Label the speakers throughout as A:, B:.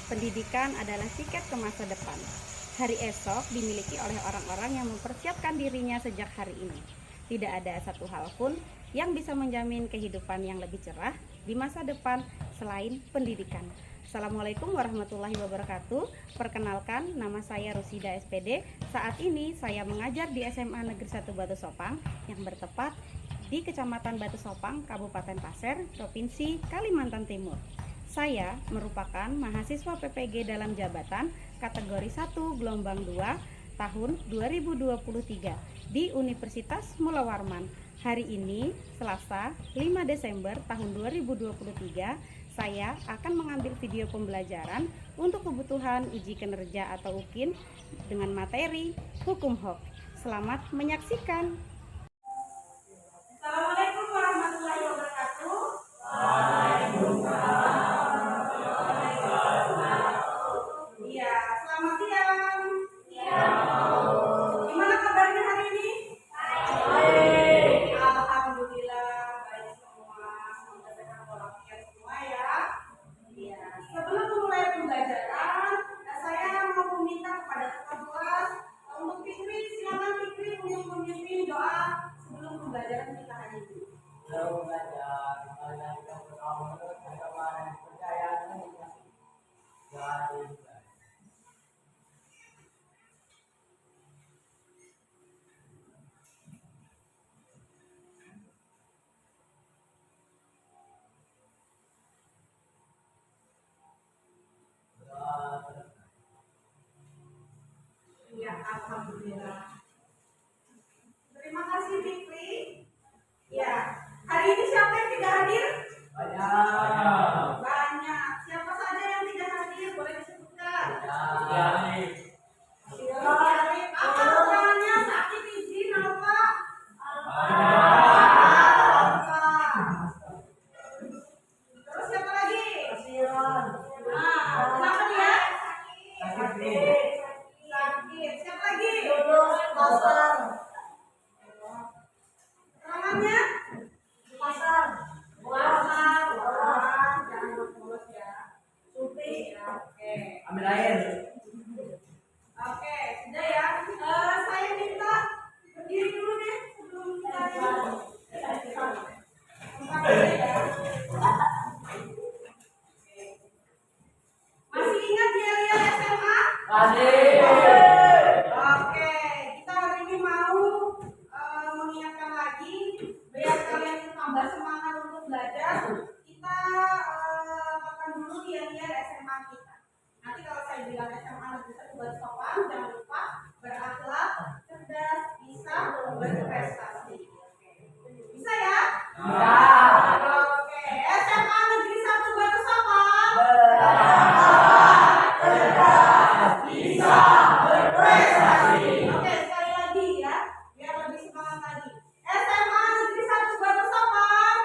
A: Pendidikan adalah tiket ke masa depan. Hari esok dimiliki oleh orang-orang yang mempersiapkan dirinya sejak hari ini. Tidak ada satu hal pun yang bisa menjamin kehidupan yang lebih cerah di masa depan selain pendidikan. Assalamualaikum warahmatullahi wabarakatuh. Perkenalkan, nama saya Rusida SPD. Saat ini saya mengajar di SMA Negeri 1 Batu Sopang yang bertepat di Kecamatan Batu Sopang, Kabupaten Pasir, Provinsi Kalimantan Timur. Saya merupakan mahasiswa PPG dalam jabatan kategori 1 gelombang 2 tahun 2023 di Universitas Mula Warman. Hari ini, Selasa 5 Desember tahun 2023, saya akan mengambil video pembelajaran untuk kebutuhan uji kinerja atau UKIN dengan materi Hukum HOK. Selamat menyaksikan. Assalamualaikum warahmatullahi wabarakatuh. Waalaikumsalam. Iya, selamat siang. Gimana kabarnya hari ini? Baik. Alhamdulillah baik semua. Semoga sehat walafiat semua ya. Iya. Sebelum memulai pembelajaran, saya mau meminta kepada ketua kelas untuk Fikri, silakan Fikri untuk memimpin doa sebelum pembelajaran kita hari ini.
B: Selalu belajar, belajar yang pertama, kemarin percayaan dari
A: Ya, alhamdulillah. Terima kasih Fikri. Ya, hari ini siapa yang tidak hadir?
B: banyak.
A: Banyak. Siapa saja yang tidak hadir? Boleh disebutkan? Apa kekurangannya? Sakit, izin, apa? Terus siapa lagi? Nah, kenapa dia? Sakit. Siapa lagi? Keterangannya? Jangan bolos ya. Oke.
B: Ambil air.
A: Oke, sudah ya. Saya minta berdiri dulu deh sebelum kita tempat dulu ya. Masih ingat yel-yel SMA? Oke, kita hari ini mau mengingatkan lagi biar kalian tambah semangat untuk belajar. Kita makan dulu yel-yel SMA kita. Nanti kalau saya bilang SMA Negeri 1 Batu Sopang, jangan lupa berakhlak, cerdas, bisa, berprestasi. Bisa ya? Oke, SMA Negeri 1 Batu Sopang. Oke, sekali lagi ya, biar lebih semangat lagi. SMA Negeri 1 Batu Sopang.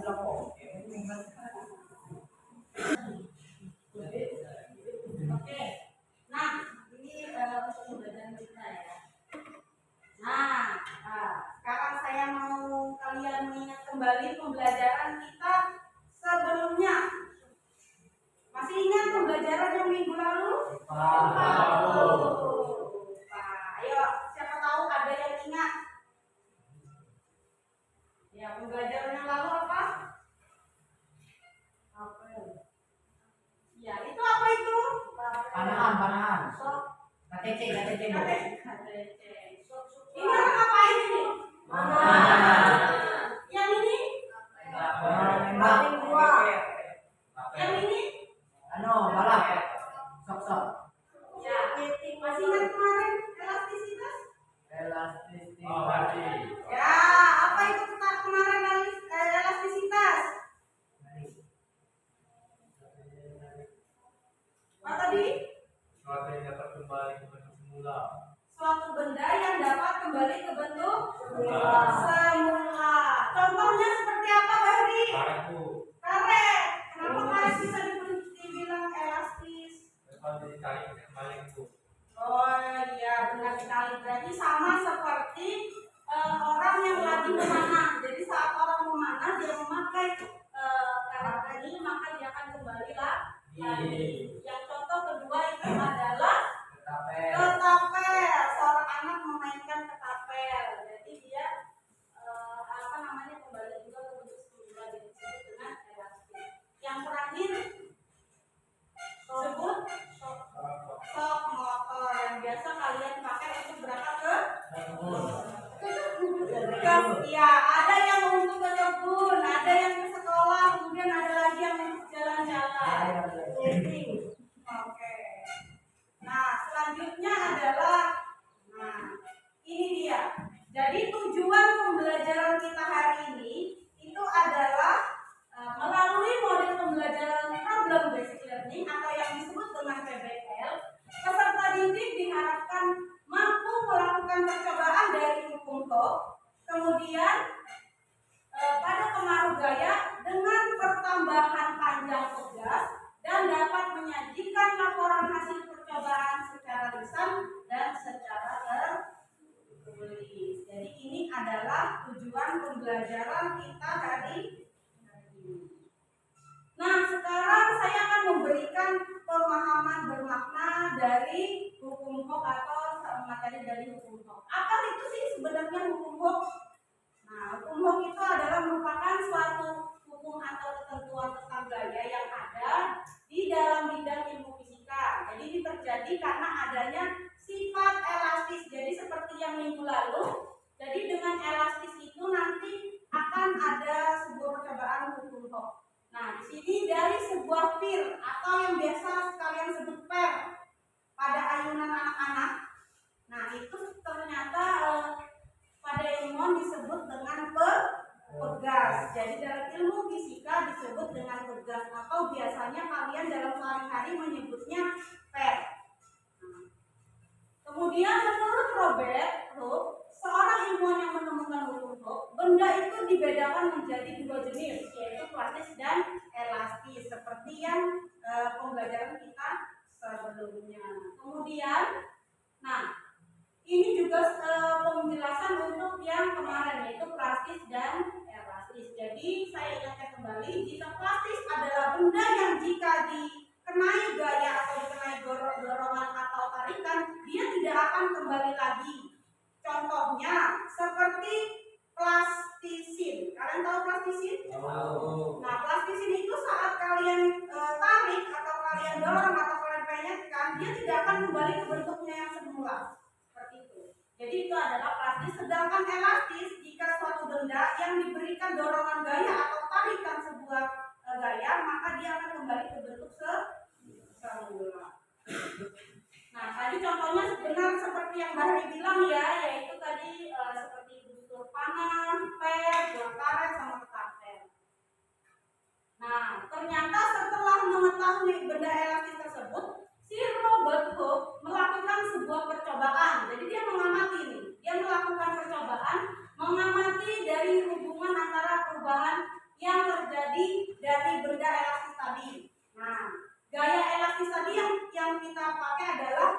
A: Oke, terima kasih. Oke, baik. Oke, nah ini untuk pembelajaran kita ya. Nah, sekarang saya mau kalian mengingat kembali pembelajaran kita sebelumnya. Masih ingat pembelajaran yang minggu lalu? Ayo, siapa tahu ada yang ingat? Ya, pembelajaran yang lalu apa? Ya, itu apa itu?
B: Panahan. KTC.
A: Ini orang ngapain ini? Yang ini? Yang ini?
B: Balap. Sok.
A: Ya, masih ingat kemarin elastisitas? Ya, apa itu kemarin elastisitas? Apa tadi?
C: Suatu yang dapat kembali ke bentuk semula.
A: Suatu benda yang dapat kembali ke bentuk semula. Contohnya seperti apa, Bahri?
C: Karet, Bu.
A: Karet. Kenapa karet bisa dibilang elastis?
C: kalau ditarik kembali itu.
D: Oh iya, benar sekali. Berarti sama seperti orang yang lagi memanah. Jadi saat orang memanah dia memakai karakter ini, maka dia akan kembali lagi. Yang contoh kedua itu adalah ketapel. Seorang anak memainkan ketapel. Jadi dia kembali juga ke bentuk semula, disebut dengan elastis. Yang terakhir sebut sok motor yang biasa kalian pakai untuk berangkat ke ya, ada yang untuk ke kebun, ada yang ke sekolah, kemudian ada lagi yang untuk jalan-jalan. Oke. Nah, selanjutnya adalah ini dia. Jadi tujuan pembelajaran kita hari ini itu adalah melalui model pembelajaran problem based learning atau yang disebut dengan PBL. Peserta didik diharapkan mampu melakukan percobaan dari hukum Hooke, kemudian pada pengaruh gaya dengan pertambahan panjang tegas dan dapat menyajikan laporan hasil percobaan secara lisan dan secara tertulis. Jadi ini adalah tujuan pembelajaran kita hari ini. Nah, sekarang saya akan memberikan pemahaman bermakna dari hukum Hooke atau materi dari hukum Hooke. Apa itu sih sebenarnya hukum Hooke? Nah, hukum Hooke itu adalah merupakan suatu hukum atau ketentuan tentang gaya yang ada di dalam bidang ilmu fisika. Jadi ini terjadi karena adanya sifat elastis. Jadi seperti yang minggu lalu, jadi dengan elastis itu nanti akan ada sebuah percobaan hukum Hooke. Nah, di sini dari sebuah pir atau yang biasa kalian sebut per pada ayunan anak-anak. Nah, itu ternyata pada ilmuwan disebut dengan pegas. Jadi dalam ilmu fisika disebut dengan pegas atau biasanya kalian dalam sehari-hari menyebutnya per. Kemudian menurut Robert Hooke, seorang ilmuwan yang menemukan hukum Hooke, benda itu dibedakan menjadi dua jenis, yaitu plastis dan elastis, seperti yang pembelajaran kita sebelumnya. Kemudian, ini juga penjelasan untuk yang kemarin, yaitu plastis dan elastis. Jadi saya ingatkan kembali, jika plastis adalah benda yang jika dikenai gaya atau dikenai dorongan atau tarikan, dia tidak akan kembali lagi. Contohnya seperti plastisin. Kalian tahu plastisin? Nah, plastisin itu saat kalian tarik atau kalian dorong atau kalian penyetkan, dia tidak akan kembali ke bentuknya yang semula. Seperti itu. Jadi itu adalah plastis. Sedangkan elastis, jika suatu benda yang diberikan dorongan gaya atau tarikan sebuah gaya, maka dia akan kembali ke bentuk semula. Nah, tadi contohnya benar seperti yang Mbak Hari bilang ya, yaitu tadi seperti busur panah, per, buah karet, sama ketapel. Nah, ternyata setelah mengetahui benda elastis tersebut, si Robert Hooke melakukan sebuah percobaan. Jadi dia mengamati nih, dia melakukan percobaan, mengamati dari hubungan antara perubahan yang terjadi dari benda elastis tadi. Nah, gaya elastis tadi yang kita pakai adalah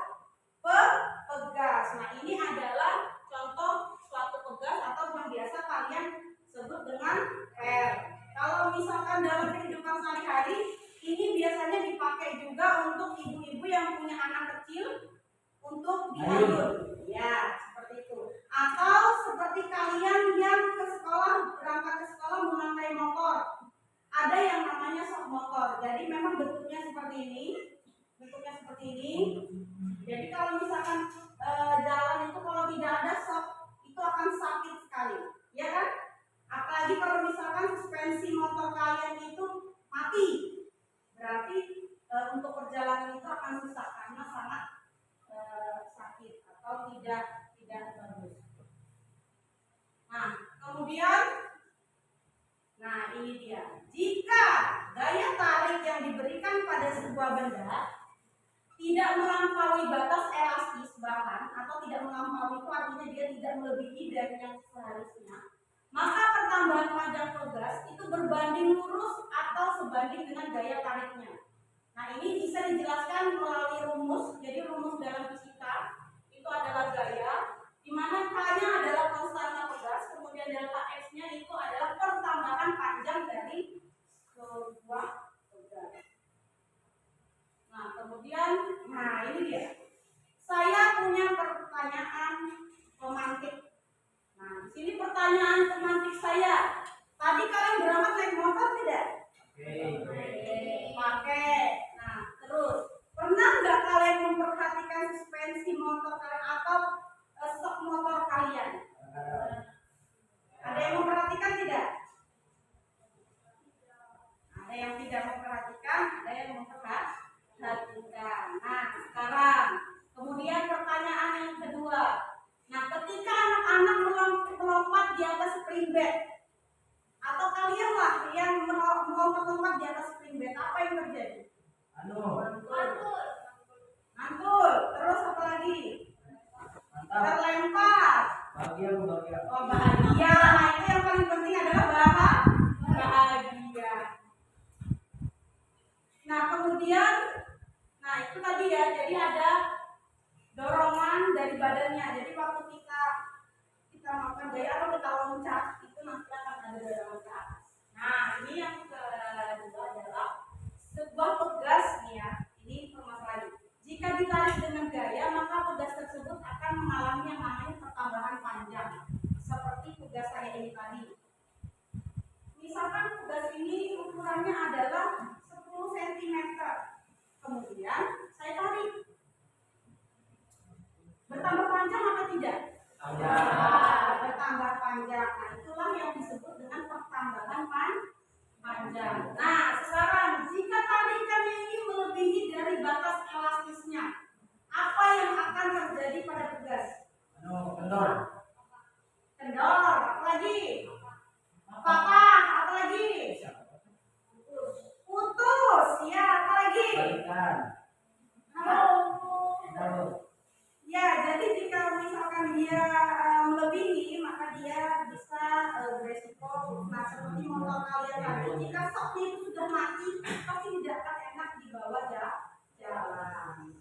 D: pegas. Nah, ini adalah contoh suatu pegas atau yang biasa kalian sebut dengan R. Kalau misalkan dalam kehidupan sehari-hari, ini biasanya dipakai juga untuk ibu-ibu yang punya anak kecil untuk diayun. Ya, seperti itu. Atau seperti kalian yang berangkat ke sekolah memakai motor. Ada yang namanya sok motor. Jadi memang bentuknya seperti ini. Jadi kalau misalkan jalan itu kalau tidak ada sok, itu akan sakit sekali, ya kan? Apalagi kalau misalkan suspensi motor kalian itu mati, berarti untuk perjalanan itu akan susah karena sangat sakit atau tidak bagus. Nah, kemudian, ini dia. Jika daya tarik yang diberikan pada sebuah benda tidak melampaui batas elastis bahan atau tidak melampaui itu artinya dia tidak melebihi dari yang seharusnya, maka pertambahan panjang pegas itu berbanding lurus atau sebanding dengan daya tariknya. Nah, ini bisa dijelaskan melalui rumus. Jadi rumus dalam fisika itu adalah gaya, di mana K-nya adalah konstanta pegas, kemudian delta X-nya itu adalah pertambahan panjang dari sebuah pegas. Nah, kemudian, ini dia. Saya punya pertanyaan pemantik. Nah, di sini pertanyaan pemantik saya. Tadi kalian berangkat naik motor tidak? Pakai. Nah, terus pernah nggak kalian memperhatikan suspensi motor kalian atau stok motor kalian? Ada yang memperhatikan tidak? Ada yang tidak memperhatikan, ada yang memperhatikan. Nah, sekarang kemudian pertanyaan yang kedua. Nah, ketika anak-anak melompat di atas spring bed, atau kalian lah yang melompat di atas spring bed, apa yang terjadi? Mantul. Terus apa lagi? Terlempar. Oh, bahagia. Nah, itu yang paling penting adalah bahagia. Nah, kemudian, itu tadi ya. Jadi ada dorongan dari badannya. Jadi waktu kita melakukan gaya atau kita loncat, itu nanti akan ada dorongan ke atas. Nah, ini yang kedua adalah sebuah pegas nih ya. Ini permasalahan. Jika ditarik dengan gaya, maka pegas tersebut akan mengalami yang namanya pertambahan panjang, seperti pegas saya ini tadi. Misalkan pegas ini ukurannya adalah 10 cm. Kemudian saya tarik. Bertambah panjang apa tidak? Bertambah panjang. Nah, itulah yang disebut dengan pertambahan panjang. Nah, sekarang jika tarikannya ini melebihi dari batas elastisnya, apa yang akan terjadi pada pegas? Kendor. Apa lagi? Patah. Apa lagi? Putus. Ya, apa lagi? Ya, jadi jika misalkan dia melebihi, maka dia bisa beresiko. Nah, seperti motor kalian tadi, jika stoknya itu sudah mati, pasti tidak akan enak dibawa jalan.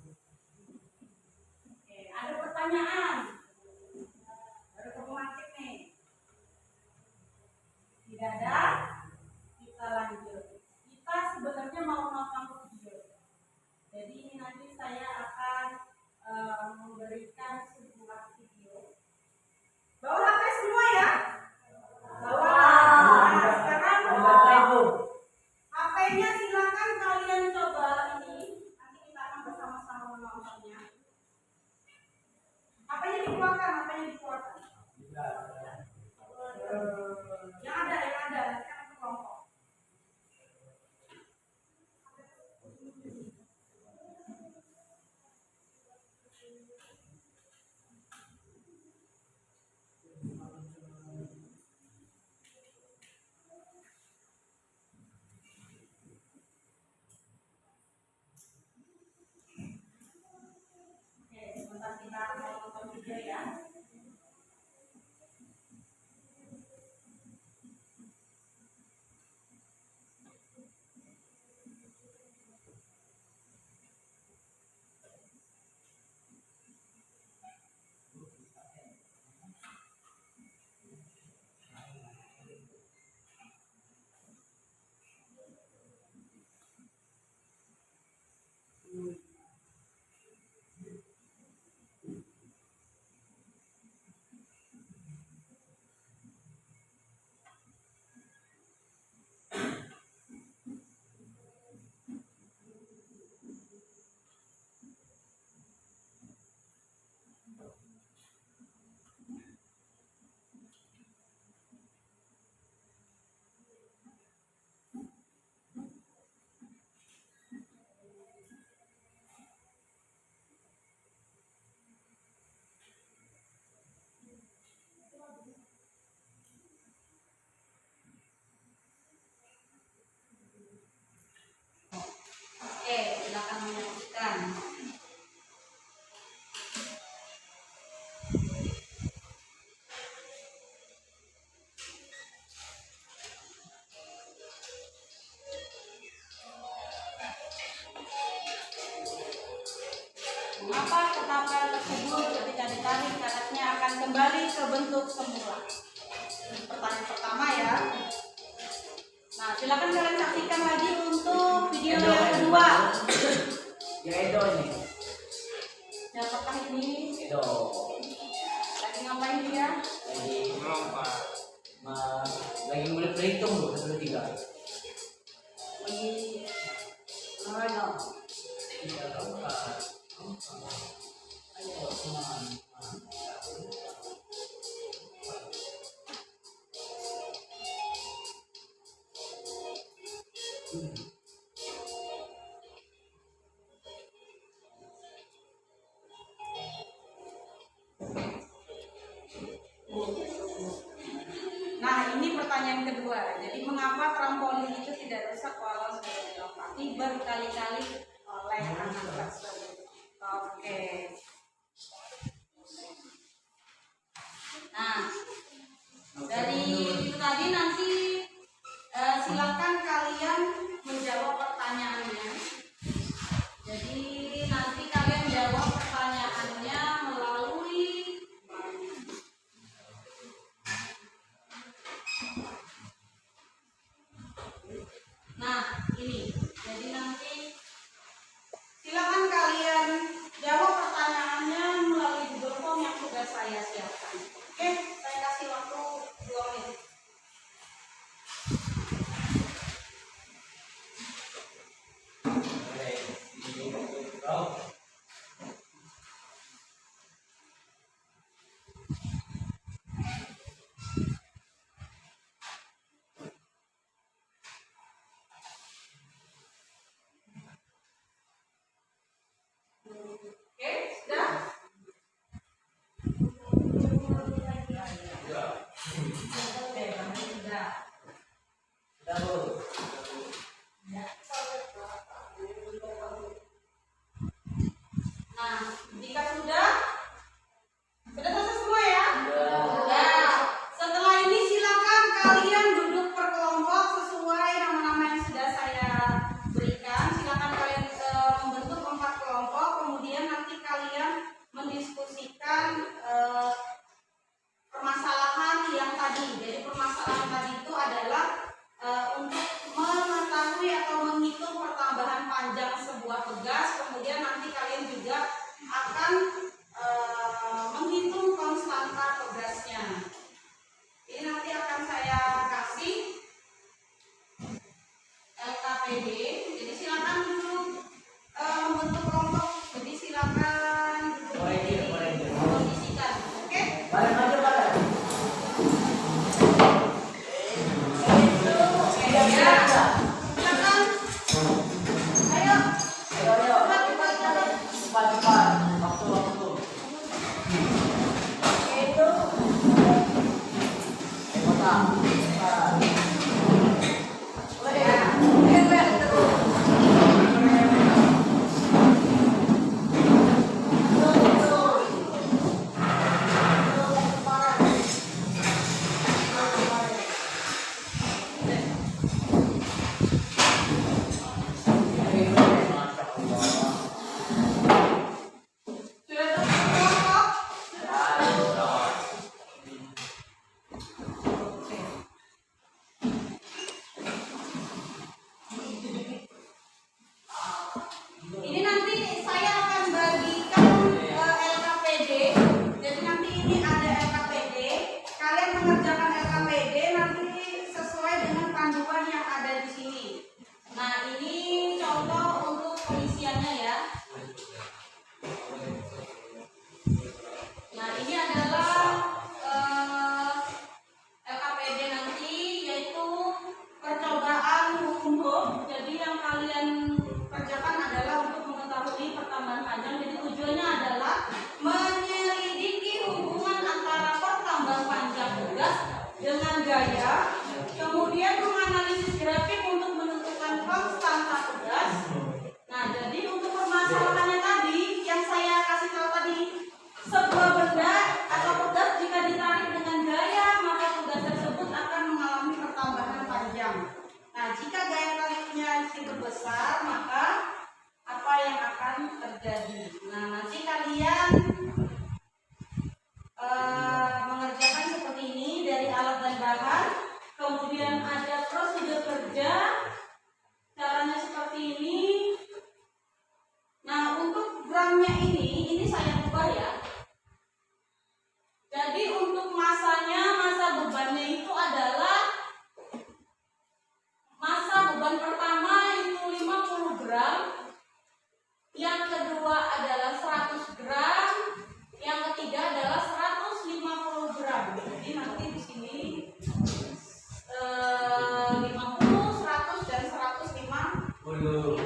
D: Oke, ada pertanyaan? Baru pemantik nih. Tidak ada? Kita lanjut. Kita sebenarnya mau nonton video. Jadi ini nanti saya akan memberikan sebuah video. Bawa HP semua ya? Bawa. Nah, sekarang HP-nya silakan kalian coba ini. Nanti kita akan bersama-sama menontonnya. HP-nya dikeluarkan. Yang ada. Nanti kan kelompok. Oke, sebentar kita mau nonton video ya. Mengapa ketapel tersebut ketika ditarik karetnya akan kembali ke bentuk semula? Pertanyaan pertama ya. Nah, silakan kalian saksikan lagi untuk video yang kedua.
B: Ya Edo ini.
D: Siapakah ini?
B: Edo.
D: Lagi ngapain dia?
B: Lagi
C: Melompat.
B: lagi mulai berhitung loh 1, 2, 3.
D: Lagi olahraga.
B: Tidak lompat. Ayo teman.
D: Nah, ini pertanyaan kedua. Jadi, mengapa trampolin itu tidak rusak walau sudah dilompat? Berkali-kali oleh anak tersebut. Oke. Nah, dari itu tadi nanti silakan kalian menjawab pertanyaannya. Jadi nanti kalian jawab pertanyaannya melalui ini. Jadi nanti silakan kalian jawab pertanyaannya melalui Google Form yang sudah saya siapkan. Oke, saya kasih waktu 2 menit. Oke, sudah? Oke, sudah.
B: Sudah, Bu.
D: Nah, jika sudah selesai semua ya?
B: Sudah.
D: Setelah ini silakan kalian duduk per kelompok sesuai nama-nama yang sudah saya berikan. Silakan kalian membentuk 4 kelompok, kemudian nanti kalian mendiskusikan permasalahan yang tadi. Jadi permasalahan tadi itu adalah untuk mengetahui atau menghitung pertambahan panjang sebuah pegas, kemudian nanti kalian juga akan menghitung konstanta pegasnya. Ini nanti akan saya kasih LKPD. Jadi silakan dulu membentuk kelompok. Jadi silakan duduk.
B: Boleh.
D: kedua adalah 100 gram, yang ketiga adalah 150 gram. Jadi nanti di sini 50, 100 dan 150.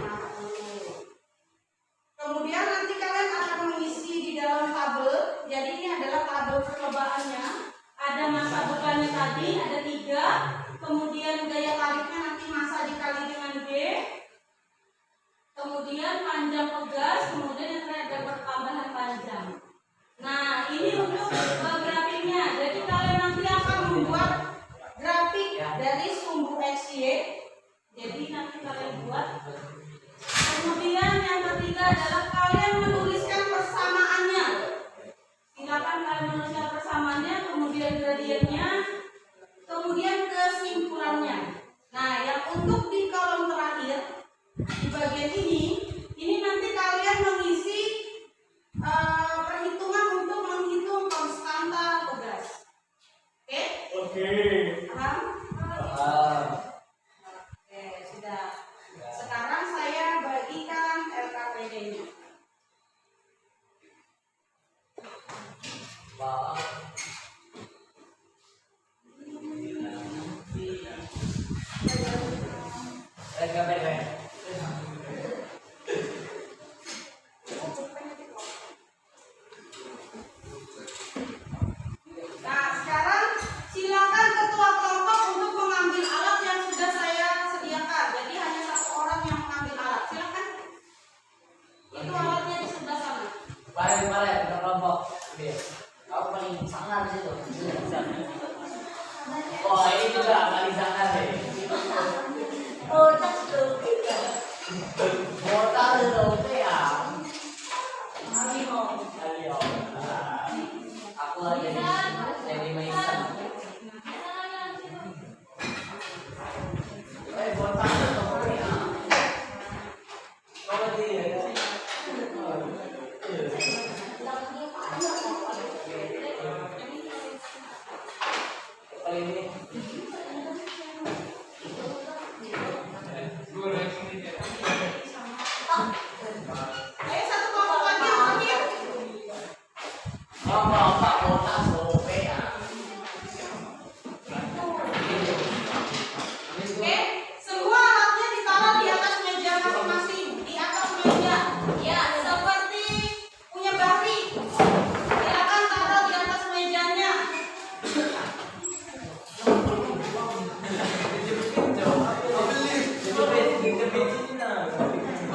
D: Kemudian nanti kalian akan mengisi di dalam tabel. Jadi ini adalah tabel percobaannya. Ada masa bebannya tadi ada 3. Kemudian gaya tariknya nanti masa dikali dengan G. Kemudian panjang pegas. Kemudian yang terakhir ada pertambahan panjang. Nah ini untuk grafiknya. Jadi kalian nanti akan membuat grafik dari sumbu XY. Jadi nanti kalian buat. Kemudian yang ketiga adalah kalian menuliskan persamaannya. Silakan kalian menuliskan persamaannya, kemudian gradiennya, kemudian kesimpulannya. Nah, yang untuk di kolom terakhir di bagian ini nanti kalian mengisi perhitungan untuk menghitung konstanta pegas. Oke?
C: Oke.
D: Paham? Oke, sudah. Sekarang saya bagikan LKPD-nya. Nah, sekarang silakan ketua kelompok untuk mengambil alat yang sudah saya sediakan. Jadi hanya satu orang yang mengambil alat. Silakan. Itu alatnya di sebelah sana.
B: Kemarin kelompok. Kamu paling sangar di situ. Oh ini juga paling sangar deh. Oh tak suka. Mortal itu ya. Ayo. Aku lagi jadi Mason. Mortal itu ya. Kau dia.
D: Ayo satu kelompok lagi yang terakhir. Oke, semua alatnya ditaruh di atas meja masing-masing. Di atas meja. Ya, seperti punya Bari. Silakan taruh di atas mejanya.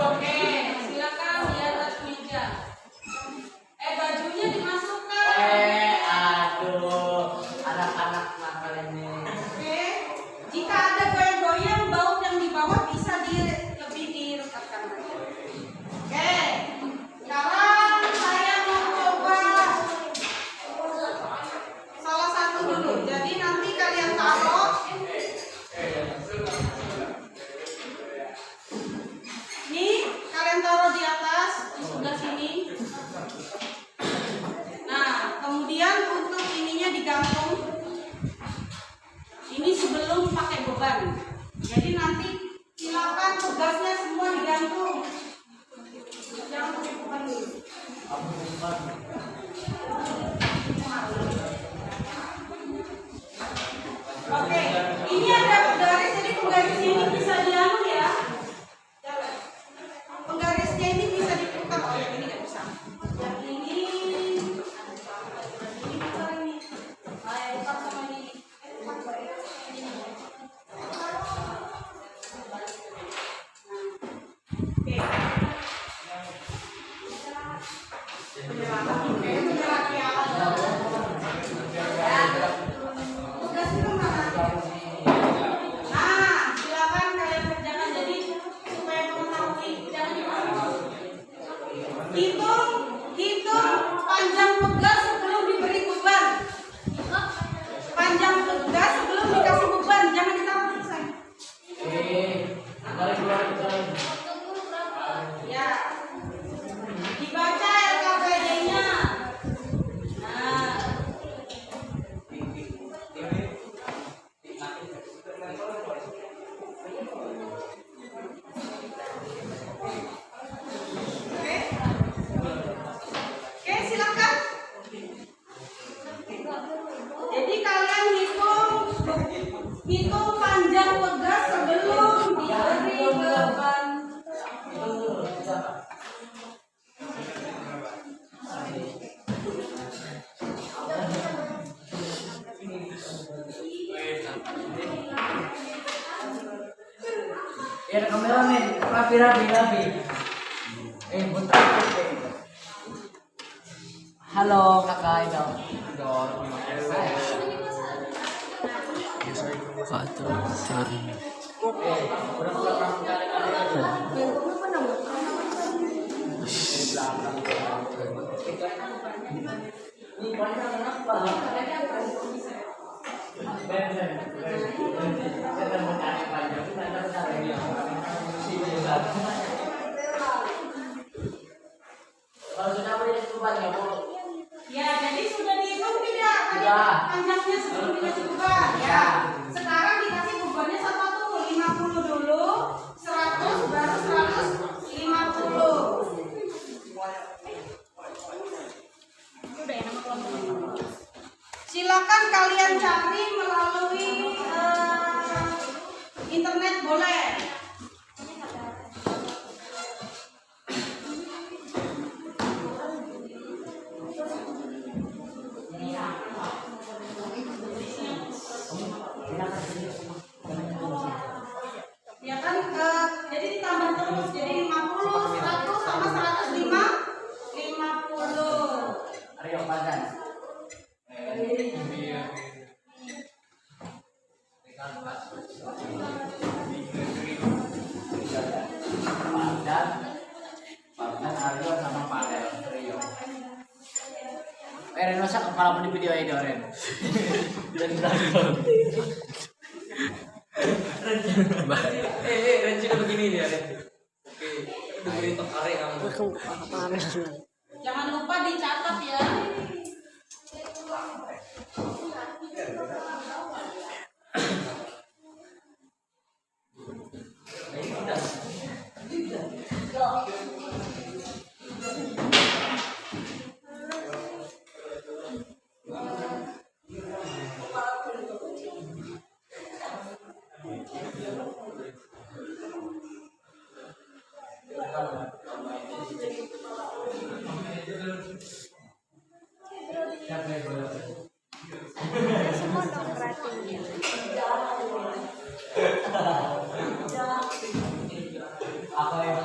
D: Oke, silakan di atas meja. Bajunya dimasukkan.
B: Aduh, anak-anak nakal ini.
D: Oke, jika ada goyang-goyang baut yang di bawah bisa lebih direkatkan. Oke, sekarang saya mau coba salah satu dulu. Jadi nanti kalian taruh. Nih, kalian taruh di atas di sebelah sini. Nah, kemudian untuk ininya digantung. Ini sebelum pakai beban. Jadi nanti silakan tugasnya semua digantung. Jangan pakai beban dulu. Oke, ini ada penggaris. Jadi penggarisnya ini bisa dianu ya. Jalan. Penggarisnya ini bisa diputar. Oh, yang ini nggak bisa. Yang ini putar ini. Ayo putar sama ini. Oke. Menyerah alat. Tugas itu mana? Nah, silakan kalian kerjakan jadi supaya mengetahui. Jangan dimasuk. Hitung panjang pegas sebelum diberi beban. Panjang pegas sebelum dikasih beban, jangan ditaruh di sana. Ya. Dibaca LKPD-nya. Nah. Oke.
B: Ya kameramen, rapi. Bentar. Halo kakak itu. Kalau sudah beli cukupan ya bu.
D: Ya, jadi sudah dihitung tidak? Tadi
B: Sudah.
D: panjangnya sebelum dikasih beban. Ya. Sekarang dikasih bebannya sama tuh 50 dulu, 100 baru 150. Udah ya nama kelompok. Silakan kalian cari melalui internet boleh. Ya kan, jadi ditambah terus, jadi 50, 100 sama 150.
B: Ayo padan. Padan Aryo sama Padel Rio. Reno sak kepala di video itu Ren. Dan Ren juga begini dia Ren. Oke, dengerin tok arek kamu.
D: Jangan lupa dicatat ya.
A: Semua dong ratingnya.
B: Apa yang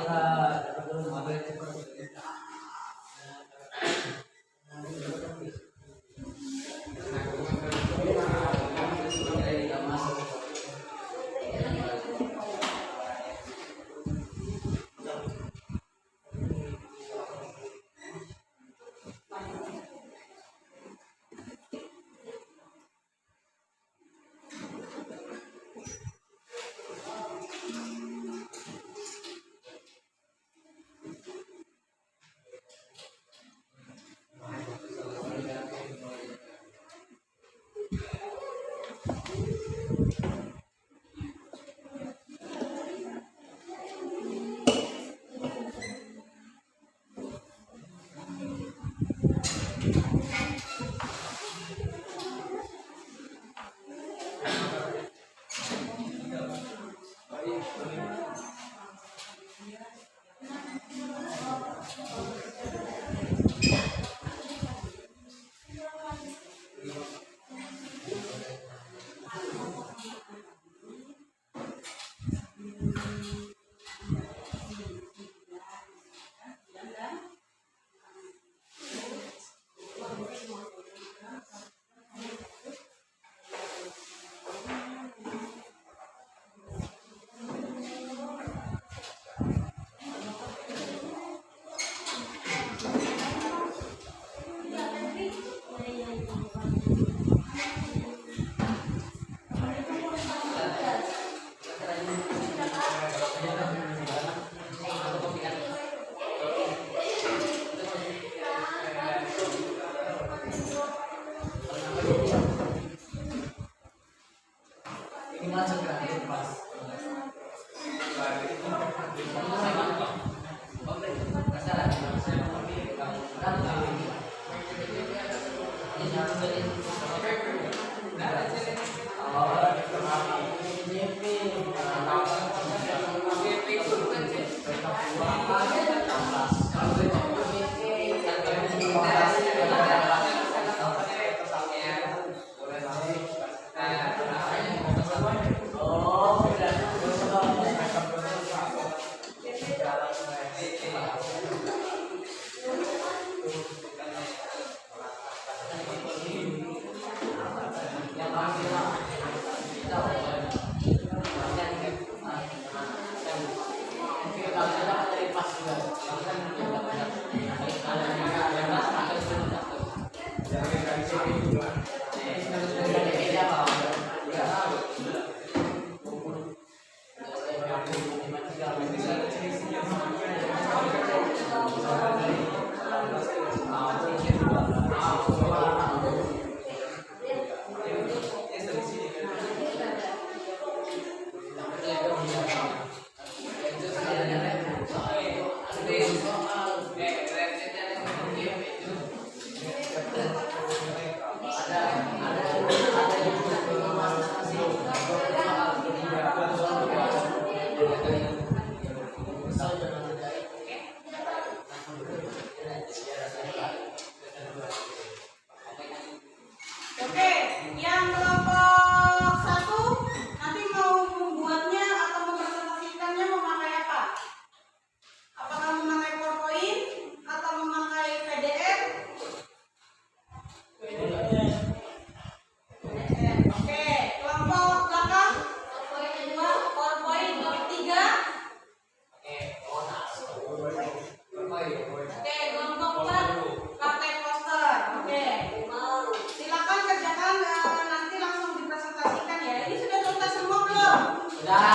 D: Oke,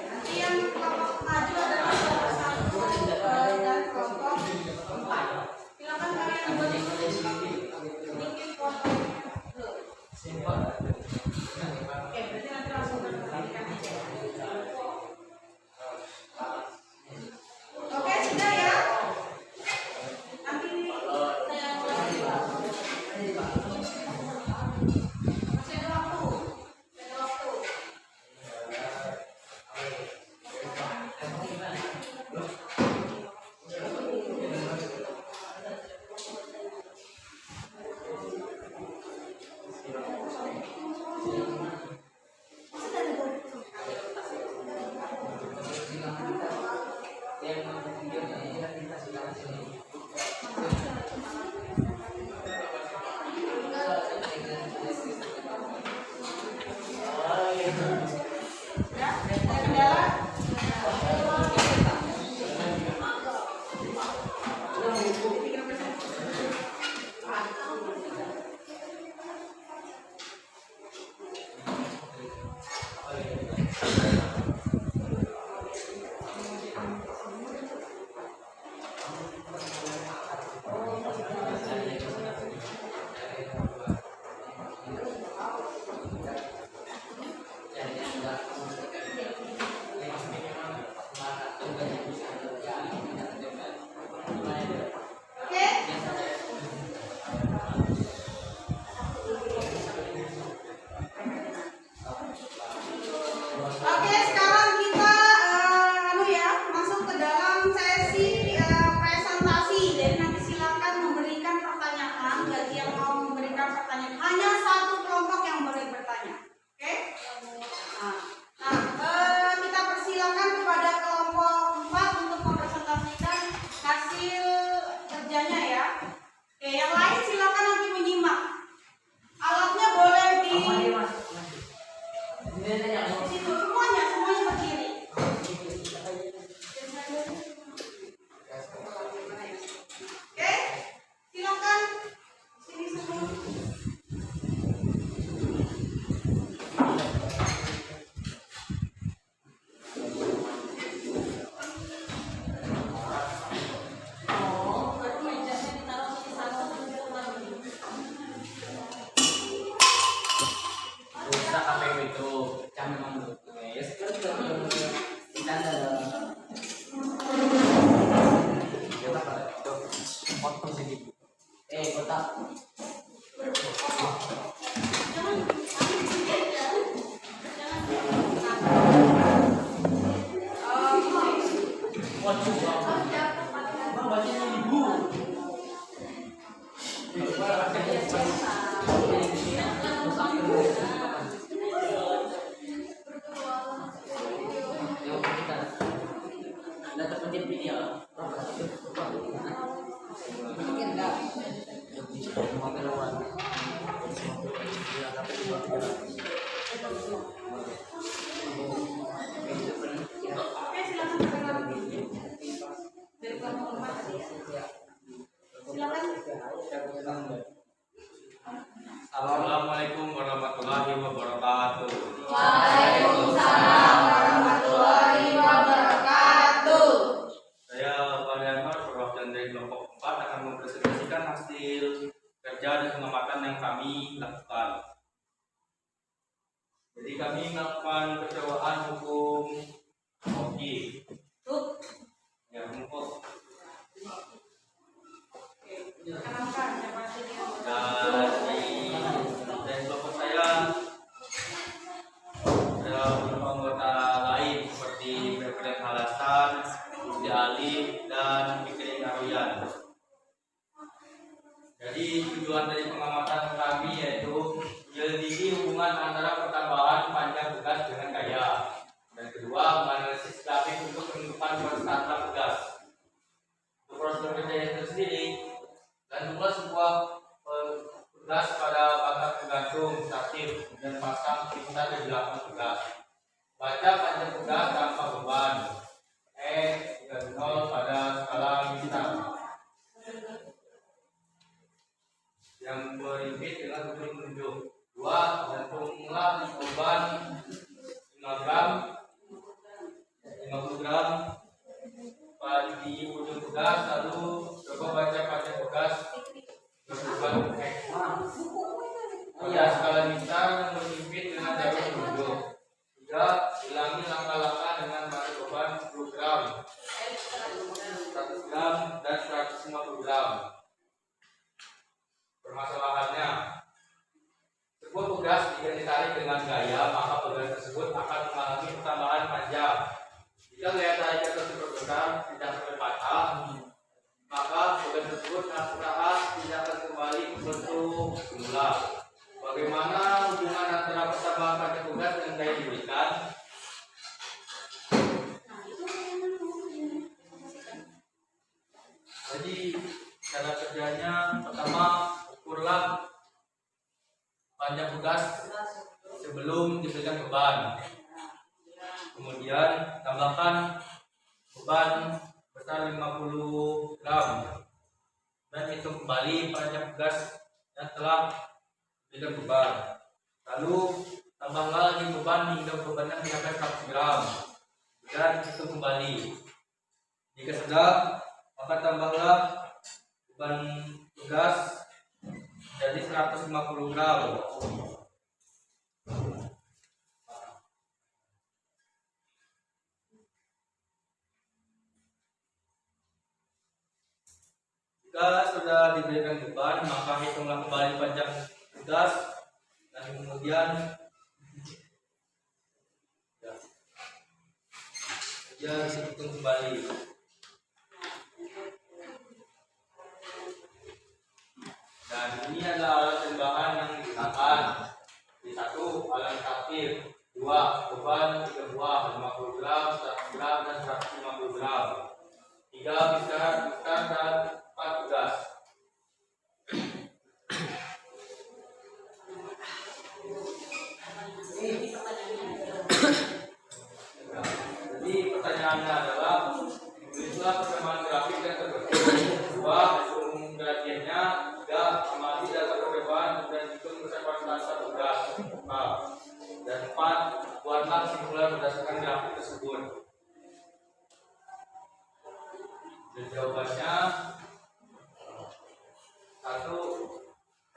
D: nanti yang kelompok maju adalah kelompok 1 dan kelompok 4. Silakan kalian bikin fotonya. Oke, berarti nanti langsung berkalikan aja. Oke, sudah ya. Nanti saya mulai. Masih ada waktu. Ada waktu. Ya, ada kendala? Oke. Oke, sekarang kita masuk ke dalam sesi presentasi. Jadi nanti silakan memberikan pertanyaan bagi yang mau memberikan pertanyaan. Hanya satu kelompok yang boleh bertanya. Oke? Kita persilakan kepada kelompok 4 untuk mempresentasikan hasil kerjanya ya. Oke, yang lain silakan nanti menyimak. Alatnya boleh di situ semuanya berdiri. Oke, silakan sini semua. Oh, berarti mejanya ditaruh sini satu untuk lagi.
B: Rusak apa itu? Jangan ngomong. Ya sekarang kita ada. Potong sedikit. Kotak.
D: Oke, silakan dari kelompok 4 tadi ya. Silakan.
C: Assalamualaikum warahmatullahi wabarakatuh.
D: Waalaikumsalam warahmatullahi wabarakatuh.
C: Saya Valianor, perwakilan dari kelompok 4 akan mempresentasikan hasil kerja dan pengamatan yang kami lakukan. Jadi kami melakukan percobaan hukum hoki. Ya, hukum.
D: Kenalkan siapa saja.
C: Dan kelompok saya ada beberapa anggota lain seperti Febren Halasan, Budi Alif, dan Fikri Aryan. Jadi tujuan dari pengamatan kami yaitu menyelidiki hubungan antara pertambahan panjang tugas dengan gaya. Dan kedua, menganalisis grafik untuk penentukan persyaratan tugas. Untuk prosedur kerja itu sendiri, dan juga sebuah tugas pada pangkat tergantung statif dan pasang perintah di belakang tugas. Baca panjang tugas tanpa beban. 30 pada skala bintang. Yang berimpit dengan tujuan menunjuk. 2. Gantunglah di ujung tugas, lalu coba baca panjang tugas bertujuan X. Pada skala bintang memimpin dengan jalur duduk. 3. Hilangi langkah-langkah dengan berat beban 10 gram, 100 gram, dan 150 gram. Permasalahannya, sebuah tugas jika ditarik dengan gaya, maka tugas tersebut akan mengalami pertambahan panjang. Jika gaya tariknya tersebut besar, tidak sampai patah, maka tugas tersebut saat tidak akan kembali ke bentuk semula. Bagaimana hubungan antara pertambahan panjang tugas dan gaya diberikan? Jadi cara kerjanya pertama, ukurlah panjang tugas sebelum diberikan beban. Kemudian tambahkan beban besar 50 gram dan hitung kembali panjang tugas yang telah diberikan beban. Lalu tambahlah lagi beban hingga bebannya mencapai 100 gram dan hitung kembali. Jika sedang, maka tambahlah beban tugas jadi 150 gram. Jika sudah diberikan beban, maka hitunglah kembali panjang tugas dan kemudian hitung kembali. Dan ini adalah alat tambahan yang digunakan. Di 1. Alat taktir. 2. Beban 3 buah 50 gram, 100 gram, dan 150 gram. 3. Pisahan besar dan 4 tugas. Jadi pertanyaannya adalah tulislah perkembangan grafik dan terbentuk. 2. Hitung gradiennya. 3. Amati data perbedaan dan hitung persentase tugas. Dan 4. Buatlah kesimpulan berdasarkan grafik tersebut. Dan jawabannya 1.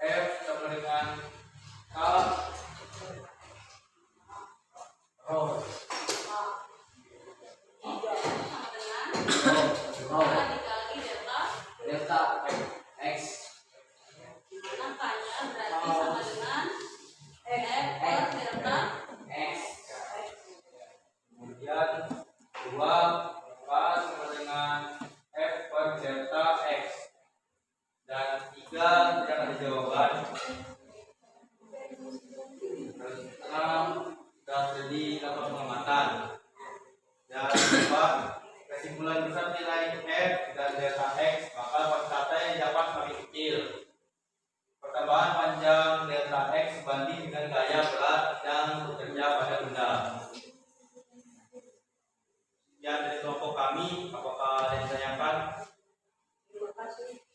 C: F sama dengan K rho. Delta X. X. Kemudian 2 K sama dengan F per delta X. Dan 3 tidak ada jawaban. 6 sudah terjadi dapat pengamatan. Dan 4 kesimpulan besar nilai F dan delta X, maka persentase yang dapat semakin kecil. Pertambahan panjang delta X banding dengan gaya berat yang bekerja pada benda. Sekian dari kelompok kami, apakah ada yang ditanyakan?
D: Terima kasih.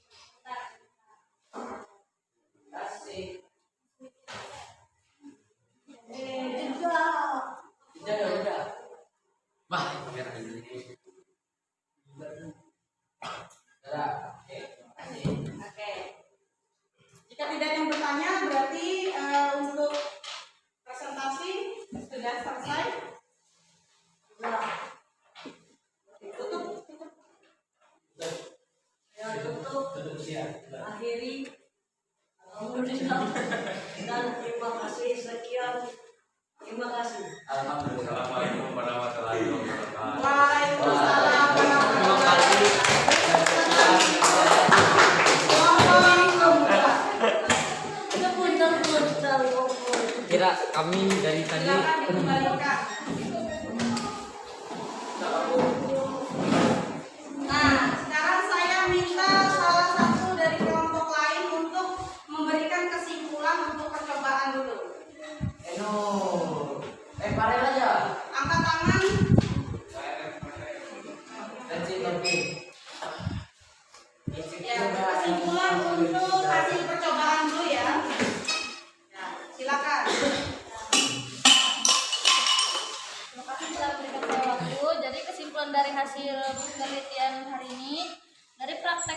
B: Tidak. Wah, kamera ini.
D: Oke. Jika tidak ada yang bertanya, berarti untuk presentasi sudah selesai. Nah, tutup. Ya, tutup. Akhiri. Dan terima kasih sekian. Terima kasih.
C: Alhamdulillah. Assalamualaikum warahmatullahi wabarakatuh.
D: Waalaikumsalam.
B: Terima kasih. Kira kami dari tadi.
D: Silakan dikembalikan. Nah, sekarang saya minta salah satu dari kelompok lain untuk memberikan kesimpulan untuk percobaan dulu.
B: Parel aja.
D: Angkat tangan.
B: Dan si Topi.
D: Ya, kesimpulan untuk hasil percobaan dulu ya. Ya, silakan.
E: Terima kasih telah memberikan saya waktu. Jadi kesimpulan dari hasil penelitian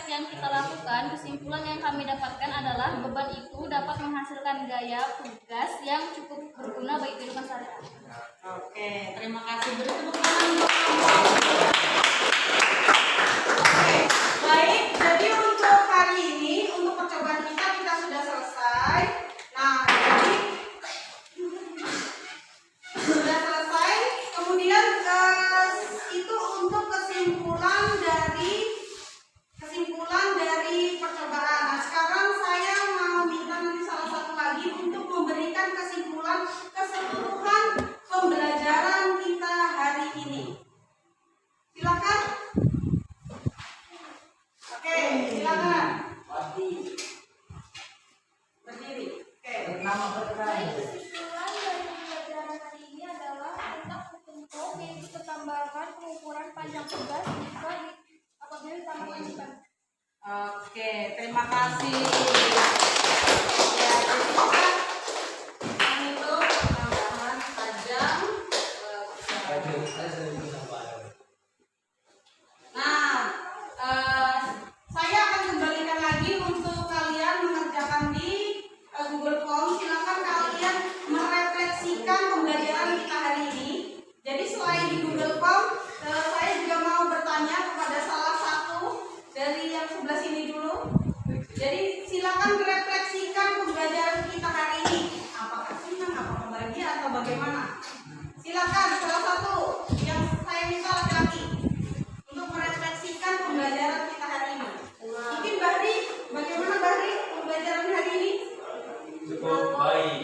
E: praktek yang kita lakukan, kesimpulan yang kami dapatkan adalah beban itu dapat menghasilkan gaya tugas yang cukup berguna bagi kehidupan sehari-hari.
D: Oke, terima kasih. Beri tepuk tangan untuk kamu. Oke, baik. Jadi untuk hari ini, untuk percobaan kita sudah selesai. Nah, jadi sudah selesai. Kemudian itu untuk kesimpulan dari percobaan. Nah, sekarang saya mau minta nanti salah satu lagi untuk memberikan kesimpulan keseluruhan pembelajaran kita hari ini. Silakan. Oke, silakan. Berdiri. Oke.
E: Baik, kesimpulan dari pembelajaran hari ini adalah tentang bentuk yaitu ketambahan pengukuran panjang tugas jika apabila ditambahkan bukan.
D: Oke, terima kasih. Ya, jadi kita itu tambahan panjang. Nah, saya akan kembalikan lagi untuk kalian mengerjakan di Google Form. Silakan kalian merefleksikan pembelajaran kita hari ini. Jadi selain di Google Form, saya juga mau bertanya kepada salah satu dari yang sebelah sini dulu. Jadi silakan merefleksikan pembelajaran kita hari ini. Apakah senang, apakah bahagia, atau bagaimana? Silakan salah satu yang saya minta laki-laki untuk merefleksikan pembelajaran kita hari ini. Mungkin Bahri, bagaimana Bahri pembelajaran hari ini?
C: Cukup baik.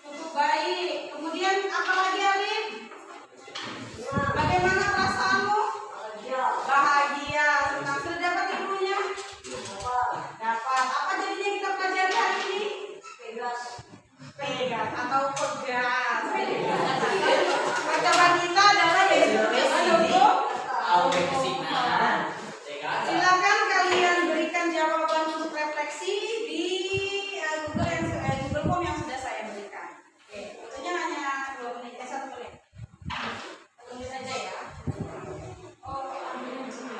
D: Cukup baik. Kemudian apa lagi Alif? Bagaimana perasaanmu? Bahagia. Senang. Sudah dapat ilmunya? Dapat. Apa jadinya kita pelajari hari ini? Pegas atau pegas. Percobaan kita adalah yaitu untuk silakan kalian berikan jawaban untuk refleksi di Google Form yang sudah saya berikan. Oke, waktunya hanya 1 menit. 1 menit saja ya. Oh, ambilnya di sini.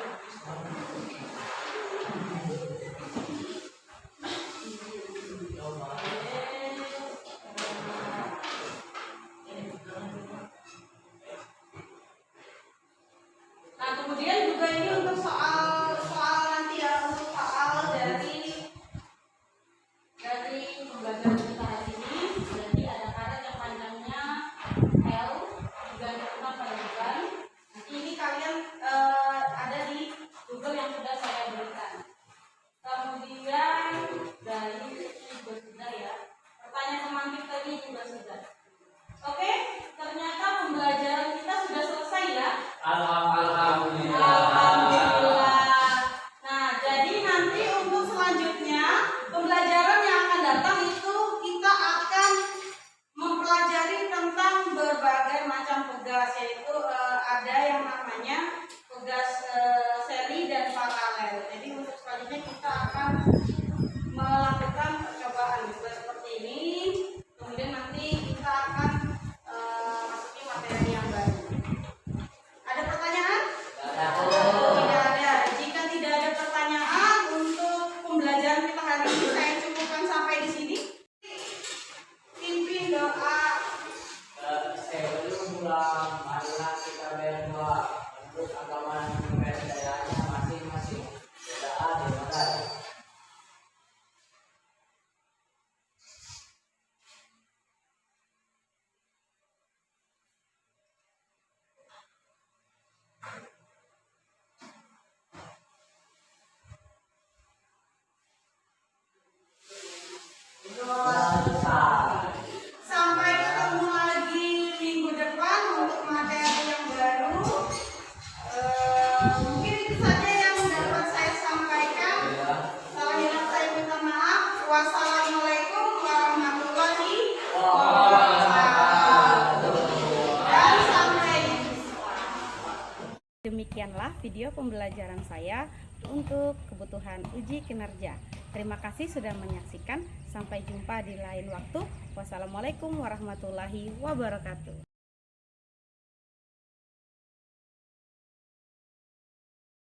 D: Nah, kemudian juga ini untuk soal nanti ya, untuk soal dari pembelajaran kita hari ini. Jadi ada karet yang panjangnya L, juga dilakukan pada bulan. Nanti ini kalian ada di Google yang sudah saya berikan. Kemudian dari ini juga sudah ya. Pertanyaan semantik tadi juga sudah. Oke, ternyata pembelajaran kita sudah selesai ya. Alhamdulillah. Nah, jadi nanti untuk selanjutnya pembelajaran yang akan datang itu kita akan mempelajari tentang berbagai macam tugas, yaitu ada yang namanya tugas seri dan paralel. Jadi untuk selanjutnya kita akan melakukan percobaan juga seperti ini. Kemudian nanti kita akan masuki materi yang baru. Ada pertanyaan? Tidak ada. Jika tidak ada pertanyaan untuk pembelajaran kita hari ini, saya cukupkan sampai di sini. Pimpin doa.
B: Sebelum pulang, marilah kita berdoa untuk agama dan kepercayaannya masing-masing. Doa dimulai.
D: Sampai ketemu lagi minggu depan untuk materi yang baru. Mungkin itu saja yang dapat saya sampaikan. Salah hilaf saya minta maaf. Wassalamualaikum warahmatullahi wabarakatuh. Dan sampai jumpa.
A: Demikianlah video pembelajaran saya untuk kebutuhan uji kinerja. Terima kasih sudah menyaksikan. Sampai jumpa di lain waktu. Wassalamualaikum warahmatullahi wabarakatuh.